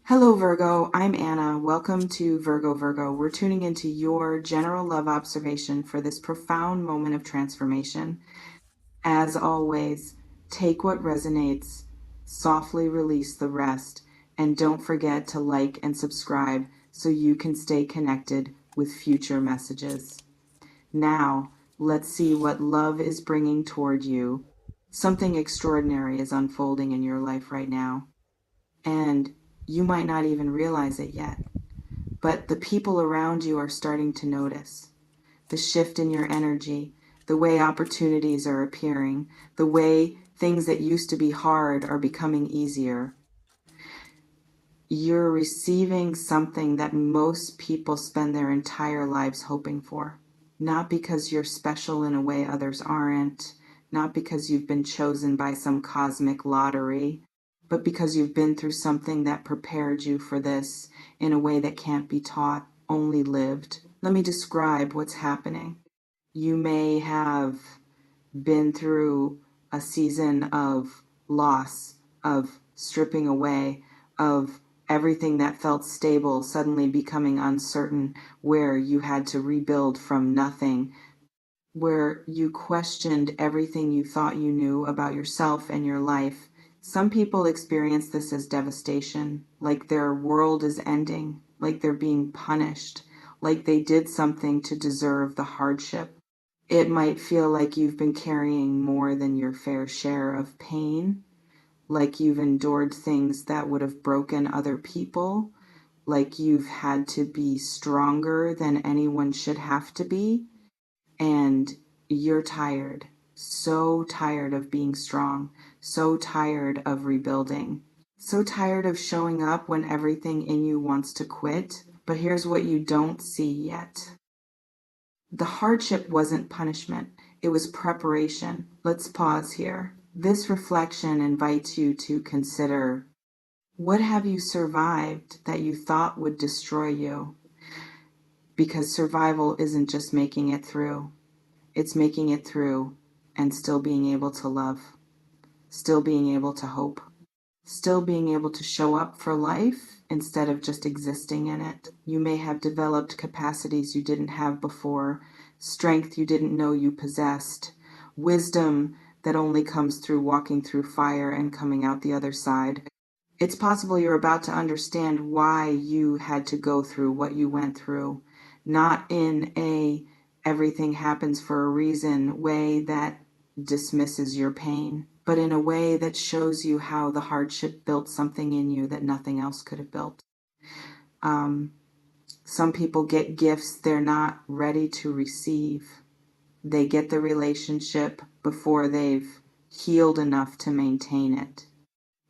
Hello, Virgo. I'm Anna. Welcome to Virgo. We're tuning into your general love observation for this profound moment of transformation. As always, take what resonates, softly release the rest, and don't forget to like and subscribe so you can stay connected with future messages. Now, let's see what love is bringing toward you. Something extraordinary is unfolding in your life right now, and you might not even realize it yet. But the people around you are starting to notice the shift in your energy, the way opportunities are appearing, the way things that used to be hard are becoming easier. You're receiving something that most people spend their entire lives hoping for. Not because you're special in a way others aren't, not because you've been chosen by some cosmic lottery, but because you've been through something that prepared you for this in a way that can't be taught, only lived. Let me describe what's happening. You may have been through a season of loss, of stripping away, of everything that felt stable suddenly becoming uncertain, where you had to rebuild from nothing, where you questioned everything you thought you knew about yourself and your life. Some people experience this as devastation, like their world is ending, like they're being punished, like they did something to deserve the hardship. It might feel like you've been carrying more than your fair share of pain, like you've endured things that would have broken other people, like you've had to be stronger than anyone should have to be, and you're tired, so tired of being strong, so tired of rebuilding, so tired of showing up when everything in you wants to quit. But here's what you don't see yet. The hardship wasn't punishment, it was preparation. Let's pause here. This reflection invites you to consider, what have you survived that you thought would destroy you? Because survival isn't just making it through, it's making it through and still being able to love, still being able to hope, still being able to show up for life instead of just existing in it. You may have developed capacities you didn't have before, strength you didn't know you possessed, wisdom that only comes through walking through fire and coming out the other side. It's possible you're about to understand why you had to go through what you went through, not in a everything happens for a reason way that dismisses your pain, but in a way that shows you how the hardship built something in you that nothing else could have built. Some people get gifts they're not ready to receive. They get the relationship before they've healed enough to maintain it.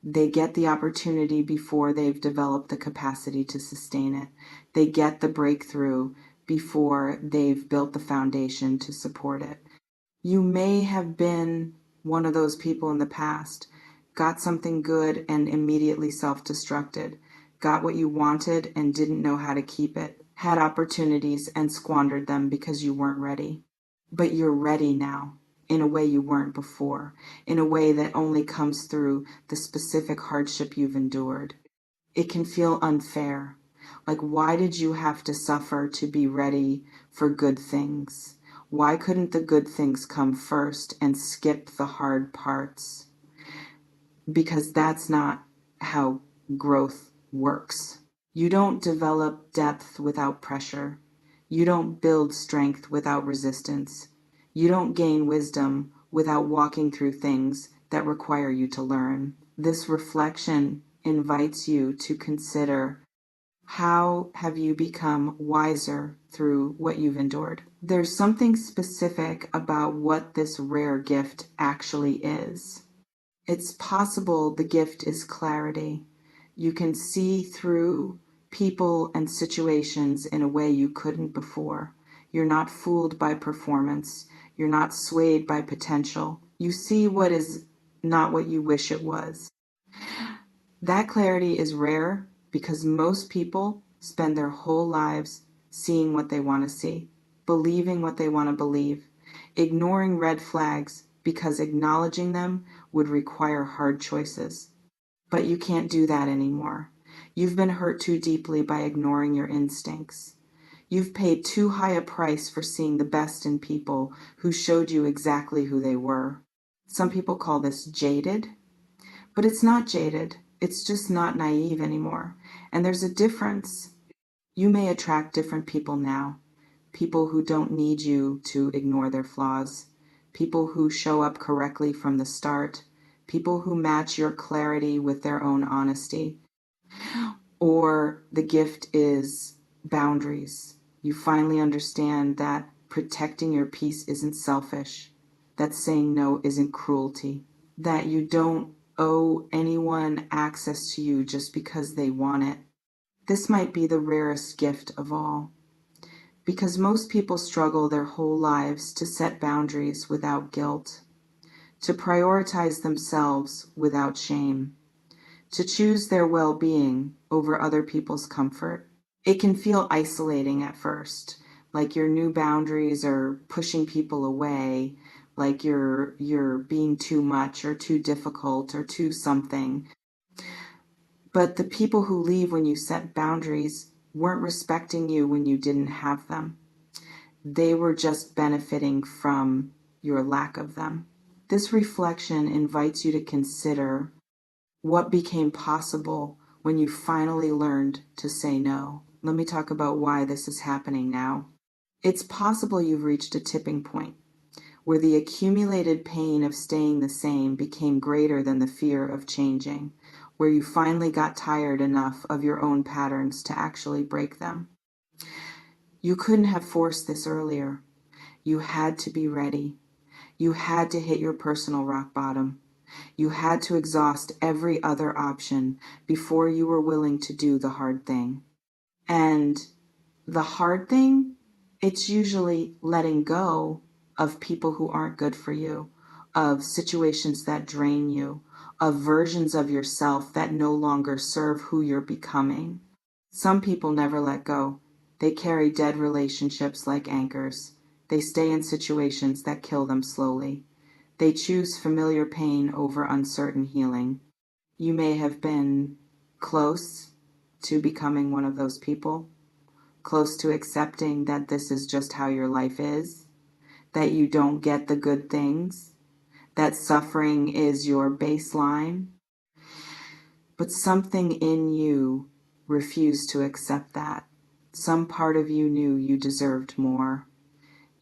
They get the opportunity before they've developed the capacity to sustain it. They get the breakthrough before they've built the foundation to support it. You may have been one of those people in the past, got something good and immediately self-destructed, got what you wanted and didn't know how to keep it, had opportunities and squandered them because you weren't ready. But you're ready now in a way you weren't before, in a way that only comes through the specific hardship you've endured. It can feel unfair. Like, why did you have to suffer to be ready for good things? Why couldn't the good things come first and skip the hard parts? Because that's not how growth works. You don't develop depth without pressure. You don't build strength without resistance. You don't gain wisdom without walking through things that require you to learn. This reflection invites you to consider, how have you become wiser through what you've endured? There's something specific about what this rare gift actually is. It's possible the gift is clarity. You can see through people and situations in a way you couldn't before. You're not fooled by performance. You're not swayed by potential. You see what is not what you wish it was. That clarity is rare because most people spend their whole lives seeing what they want to see, believing what they want to believe, ignoring red flags because acknowledging them would require hard choices. But you can't do that anymore. You've been hurt too deeply by ignoring your instincts. You've paid too high a price for seeing the best in people who showed you exactly who they were. Some people call this jaded, but it's not jaded. It's just not naive anymore. And there's a difference. You may attract different people now. People who don't need you to ignore their flaws. People who show up correctly from the start. People who match your clarity with their own honesty. Or the gift is boundaries. You finally understand that protecting your peace isn't selfish, that saying no isn't cruelty, that you don't owe anyone access to you just because they want it. This might be the rarest gift of all, because most people struggle their whole lives to set boundaries without guilt, to prioritize themselves without shame, to choose their well-being over other people's comfort. It can feel isolating at first, like your new boundaries are pushing people away, like you're being too much or too difficult or too something. But the people who leave when you set boundaries weren't respecting you when you didn't have them. They were just benefiting from your lack of them. This reflection invites you to consider what became possible when you finally learned to say no. Let me talk about why this is happening now. It's possible you've reached a tipping point where the accumulated pain of staying the same became greater than the fear of changing, where you finally got tired enough of your own patterns to actually break them. You couldn't have forced this earlier. You had to be ready. You had to hit your personal rock bottom. You had to exhaust every other option before you were willing to do the hard thing. And the hard thing, it's usually letting go of people who aren't good for you, of situations that drain you, of versions of yourself that no longer serve who you're becoming. Some people never let go. They carry dead relationships like anchors. They stay in situations that kill them slowly. They choose familiar pain over uncertain healing. You may have been close to becoming one of those people, close to accepting that this is just how your life is, that you don't get the good things, that suffering is your baseline. But something in you refused to accept that. Some part of you knew you deserved more,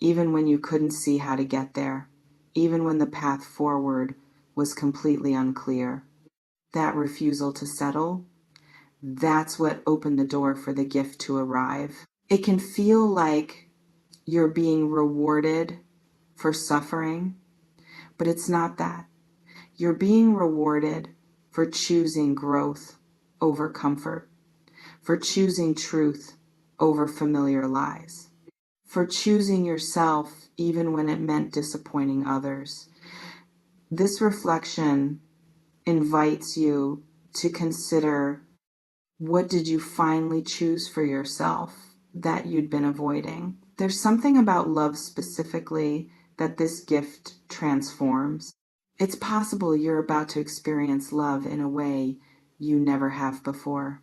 even when you couldn't see how to get there, even when the path forward was completely unclear. That refusal to settle, that's what opened the door for the gift to arrive. It can feel like you're being rewarded for suffering, but it's not that. You're being rewarded for choosing growth over comfort, for choosing truth over familiar lies, for choosing yourself even when it meant disappointing others. This reflection invites you to consider, what did you finally choose for yourself that you'd been avoiding? There's something about love specifically that this gift transforms. It's possible you're about to experience love in a way you never have before.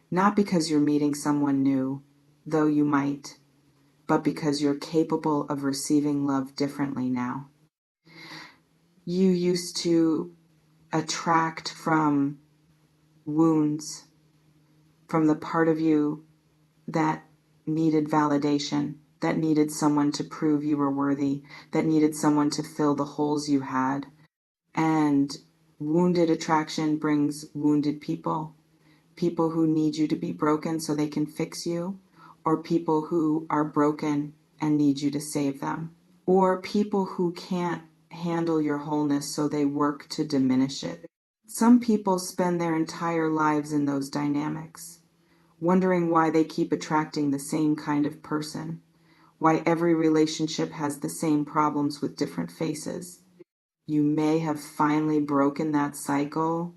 Not because you're meeting someone new, though you might, but because you're capable of receiving love differently now. You used to attract from wounds, from the part of you that needed validation, that needed someone to prove you were worthy, that needed someone to fill the holes you had. And wounded attraction brings wounded people. People who need you to be broken so they can fix you, or people who are broken and need you to save them, or people who can't handle your wholeness so they work to diminish it. Some people spend their entire lives in those dynamics, wondering why they keep attracting the same kind of person, why every relationship has the same problems with different faces. You may have finally broken that cycle,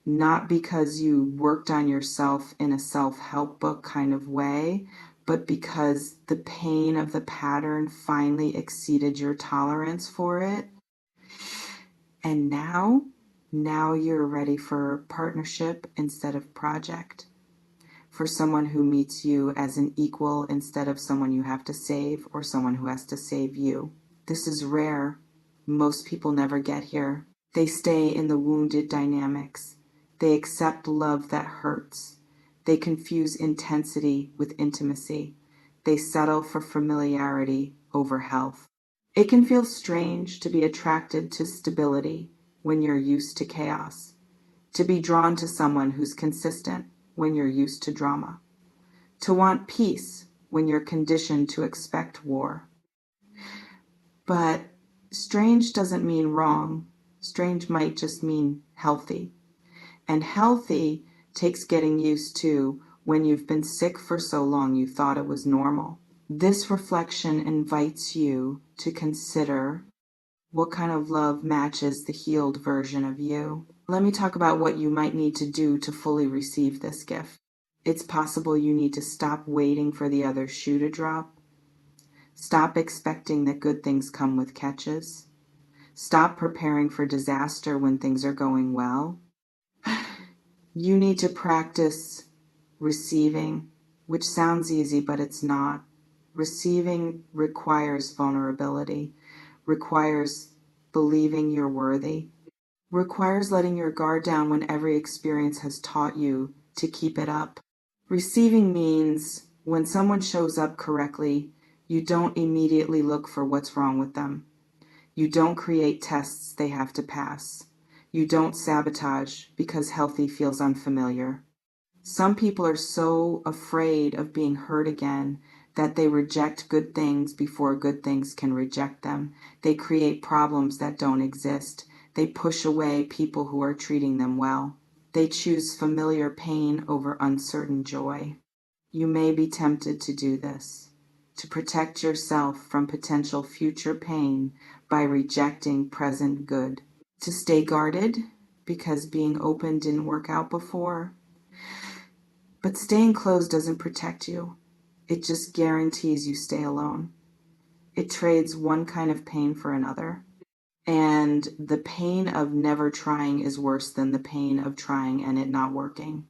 not because you worked on yourself in a self-help book kind of way, but because the pain of the pattern finally exceeded your tolerance for it. And now Now you're ready for partnership instead of project, for someone who meets you as an equal instead of someone you have to save or someone who has to save you. This is rare. Most people never get here. They stay in the wounded dynamics. They accept love that hurts. They confuse intensity with intimacy. They settle for familiarity over health. It can feel strange to be attracted to stability when you're used to chaos, to be drawn to someone who's consistent when you're used to drama, to want peace when you're conditioned to expect war. But strange doesn't mean wrong. Strange might just mean healthy. And healthy takes getting used to when you've been sick for so long you thought it was normal. This reflection invites you to consider what kind of love matches the healed version of you. Let me talk about what you might need to do to fully receive this gift. It's possible you need to stop waiting for the other shoe to drop. Stop expecting that good things come with catches. Stop preparing for disaster when things are going well. You need to practice receiving, which sounds easy, but it's not. Receiving requires vulnerability, requires believing you're worthy, requires letting your guard down when every experience has taught you to keep it up. Receiving means when someone shows up correctly, you don't immediately look for what's wrong with them. You don't create tests they have to pass. You don't sabotage because healthy feels unfamiliar. Some people are so afraid of being hurt again that they reject good things before good things can reject them. They create problems that don't exist. They push away people who are treating them well. They choose familiar pain over uncertain joy. You may be tempted to do this, to protect yourself from potential future pain by rejecting present good, to stay guarded because being open didn't work out before. But staying closed doesn't protect you. It just guarantees you stay alone. It trades one kind of pain for another. And the pain of never trying is worse than the pain of trying and it not working.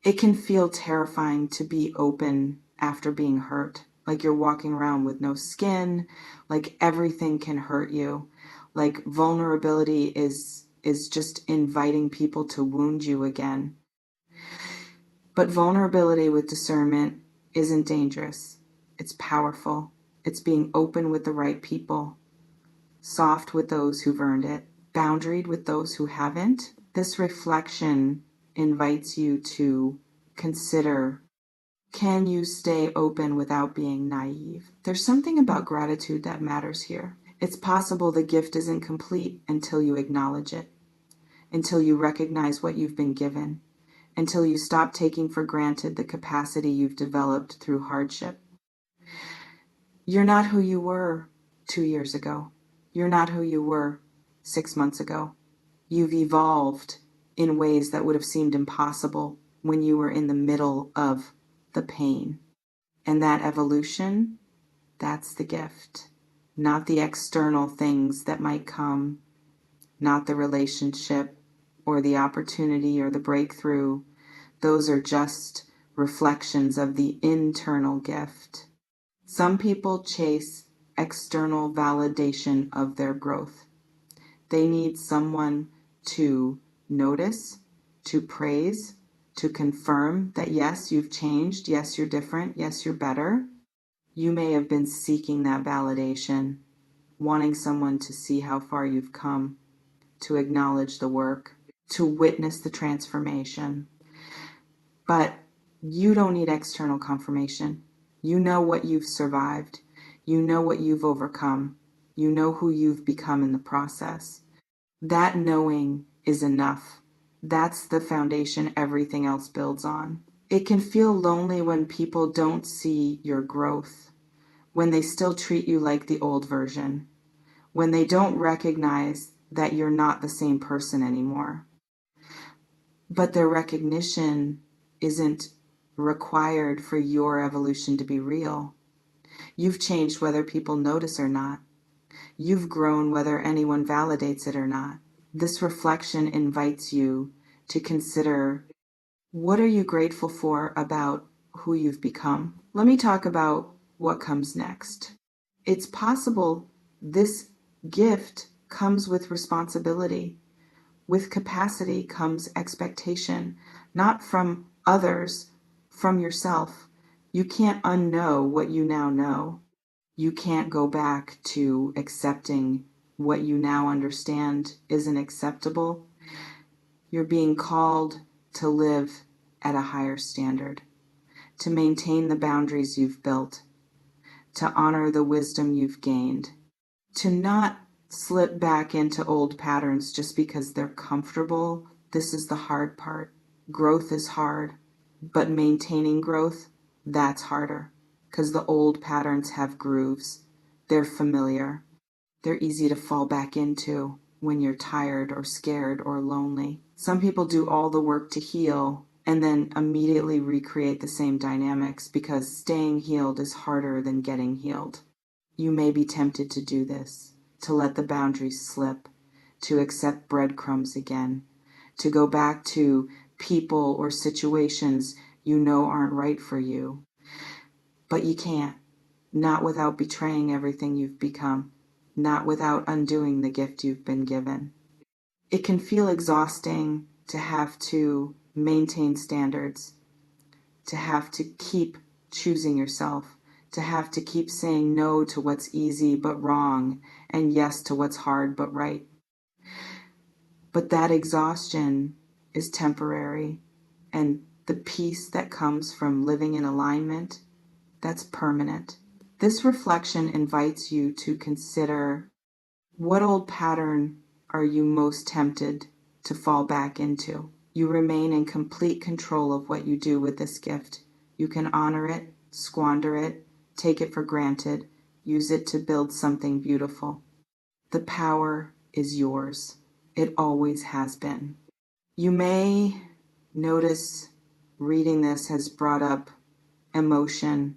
It can feel terrifying to be open after being hurt, like you're walking around with no skin, like everything can hurt you, like vulnerability is just inviting people to wound you again. But vulnerability with discernment isn't dangerous. It's powerful. It's being open with the right people, soft with those who've earned it, boundaried with those who haven't. This reflection invites you to consider, can you stay open without being naive? There's something about gratitude that matters here. It's possible the gift isn't complete until you acknowledge it, until you recognize what you've been given, until you stop taking for granted the capacity you've developed through hardship. You're not who you were 2 years ago. You're not who you were 6 months ago. You've evolved in ways that would have seemed impossible when you were in the middle of the pain. And that evolution, that's the gift. Not the external things that might come, not the relationship or the opportunity or the breakthrough. Those are just reflections of the internal gift. Some people chase external validation of their growth. They need someone to notice, to praise, to confirm that yes, you've changed, yes, you're different, yes, you're better. You may have been seeking that validation, wanting someone to see how far you've come, to acknowledge the work, to witness the transformation. But you don't need external confirmation. You know what you've survived. You know what you've overcome. You know who you've become in the process. That knowing is enough. That's the foundation everything else builds on. It can feel lonely when people don't see your growth, when they still treat you like the old version, when they don't recognize that you're not the same person anymore. But their recognition isn't required for your evolution to be real. You've changed whether people notice or not. You've grown whether anyone validates it or not. This reflection invites you to consider, what are you grateful for about who you've become? Let me talk about what comes next. It's possible this gift comes with responsibility. With capacity comes expectation, not from others, from yourself. You can't unknow what you now know. You can't go back to accepting what you now understand isn't acceptable. You're being called to live at a higher standard, to maintain the boundaries you've built, to honor the wisdom you've gained, to not slip back into old patterns just because they're comfortable. This is the hard part. Growth is hard, but maintaining growth, that's harder, because the old patterns have grooves. They're familiar. They're easy to fall back into when you're tired or scared or lonely. Some people do all the work to heal and then immediately recreate the same dynamics because staying healed is harder than getting healed. You may be tempted to do this, to let the boundaries slip, to accept breadcrumbs again, to go back to people or situations you know aren't right for you. But you can't, not without betraying everything you've become, not without undoing the gift you've been given. It can feel exhausting to have to maintain standards, to have to keep choosing yourself, to have to keep saying no to what's easy but wrong and yes to what's hard but right. But that exhaustion is temporary, and the peace that comes from living in alignment, that's permanent. This reflection invites you to consider, what old pattern are you most tempted to fall back into? You remain in complete control of what you do with this gift. You can honor it, squander it, take it for granted, use it to build something beautiful. The power is yours. It always has been. You may notice reading this has brought up emotion,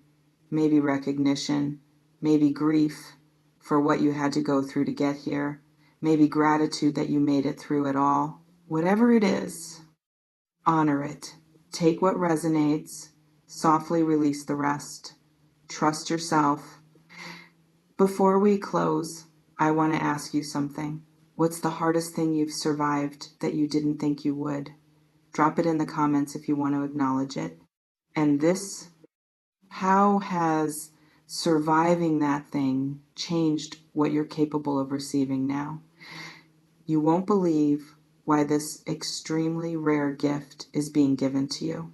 maybe recognition, maybe grief for what you had to go through to get here, maybe gratitude that you made it through it all. Whatever it is, honor it. Take what resonates, softly release the rest. Trust yourself. Before we close, I want to ask you something. What's the hardest thing you've survived that you didn't think you would? Drop it in the comments if you want to acknowledge it. And this, how has surviving that thing changed what you're capable of receiving now? You won't believe why this extremely rare gift is being given to you.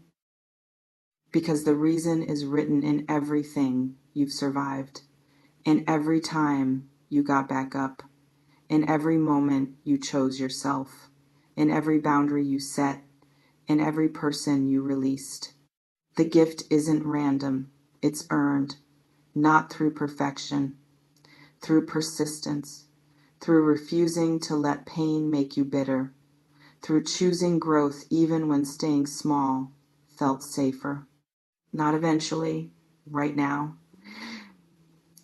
Because the reason is written in everything you've survived, in every time you got back up, in every moment you chose yourself, in every boundary you set, in every person you released. The gift isn't random, it's earned, not through perfection, through persistence, through refusing to let pain make you bitter, through choosing growth even when staying small felt safer. Not eventually, right now.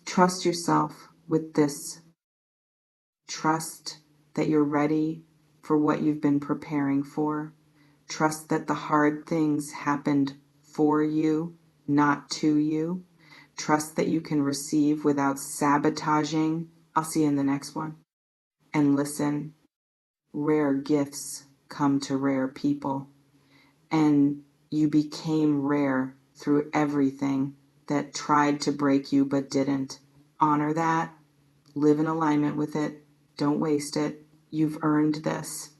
Trust yourself with this. Trust that you're ready for what you've been preparing for. Trust that the hard things happened for you, not to you. Trust that you can receive without sabotaging. I'll see you in the next one. And listen, rare gifts come to rare people. And you became rare through everything that tried to break you but didn't. Honor that. Live in alignment with it. Don't waste it. You've earned this.